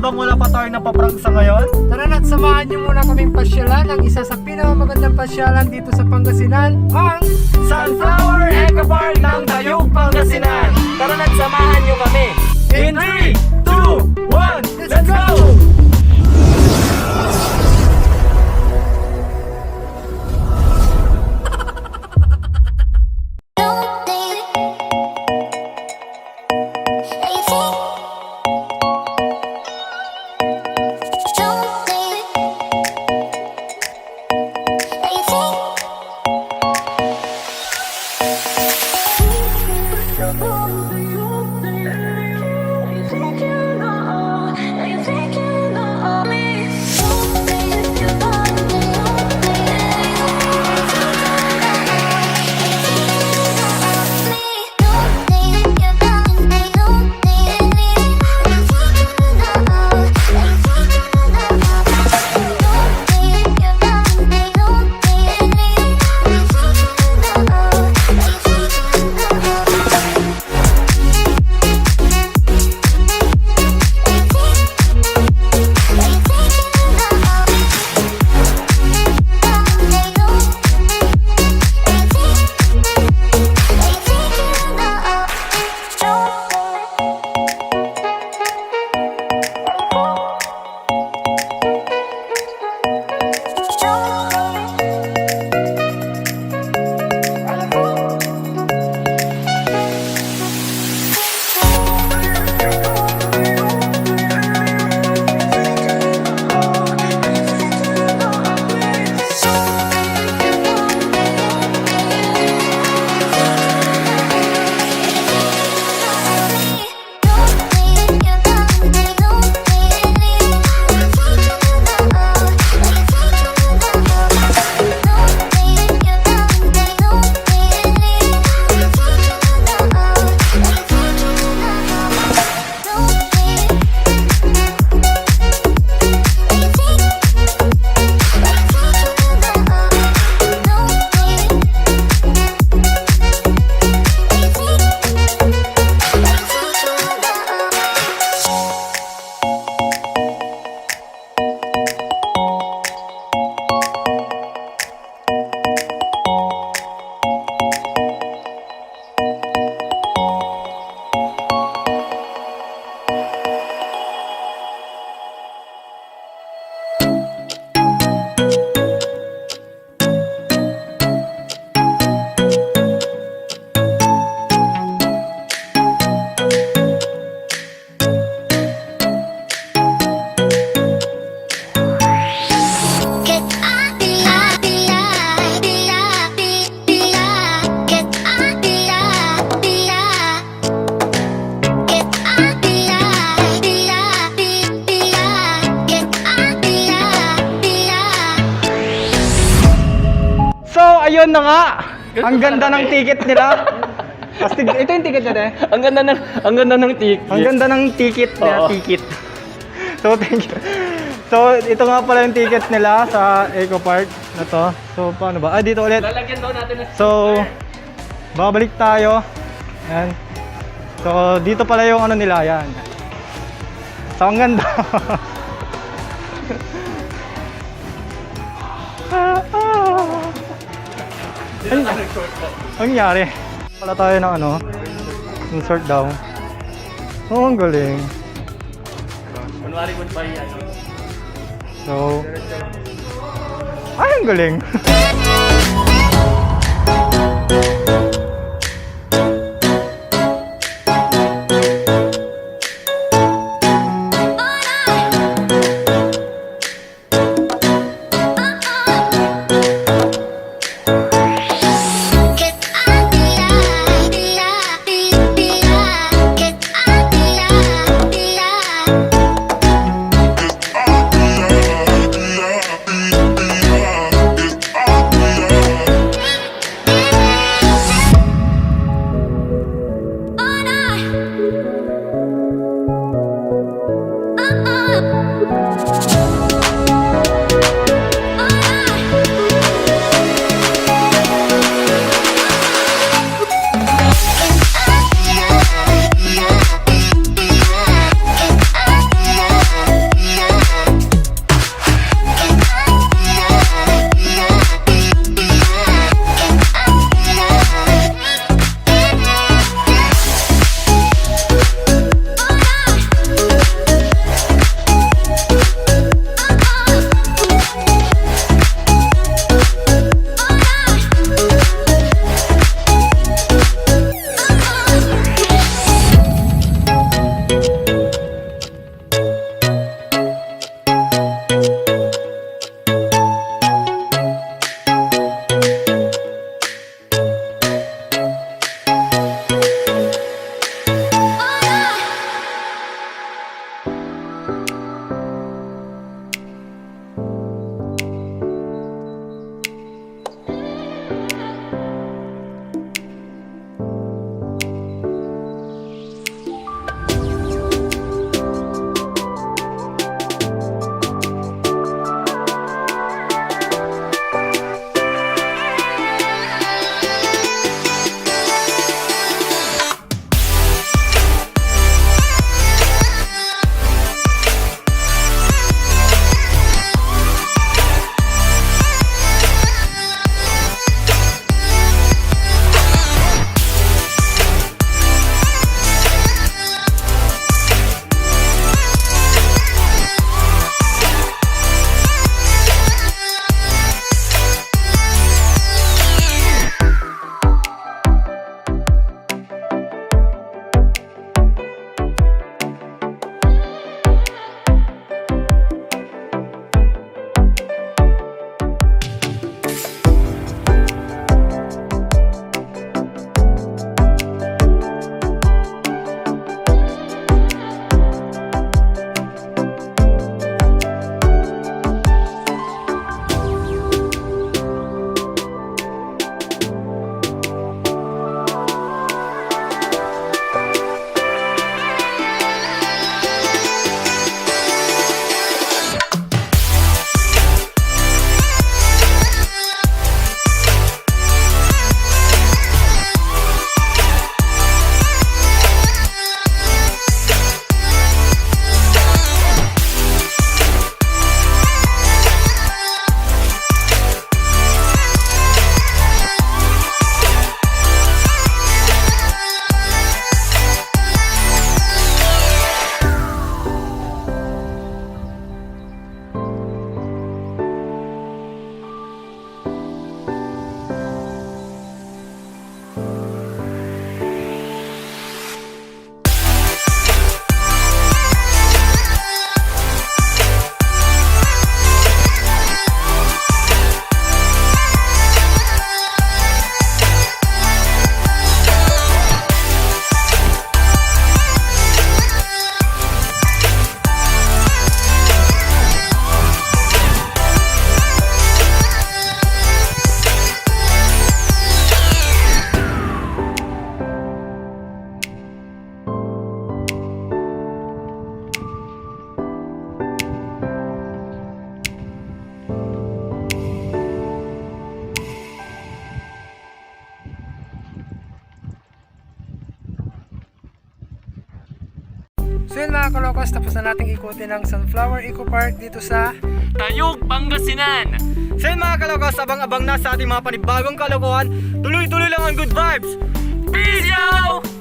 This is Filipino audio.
habang wala pa tayo napaprank sa ngayon, Tara na't samahan niyo muna kaming pasyalan ang isa sa pinakamagandang pasyalan dito sa Pangasinan, ang Sunflower Ecopark ng Tayug Pangasinan. Tara na't samahan nyo kami. In 3, 2, 1, let's go! ayun na nga. Ang ganda ng ticket nila. Astig, ito yung ticket nila. Ang ganda ng ticket. Ang ganda ng ticket nila, Oo. ticket. So thank you. So ito nga pala yung ticket nila sa Ecopark na to. So paano ba? Ah, dito ulit. Lalagyan daw natin ng So babalik tayo. Yan. So dito pala yung ano nila, yan. So ang ganda. Ang nangyari? Wala tayo ng ano, insert daw. Oh, ang galing. Kunwari goodbye yan. So, ay, ang galing. So yun mga Kalokos, tapos na nating ikutin ang Sunflower Ecopark dito sa Tayug Pangasinan. So yun mga Kalokos, abang-abang na sa ating mga panibagong kalokohan. Tuloy-tuloy lang ang good vibes. Peace out!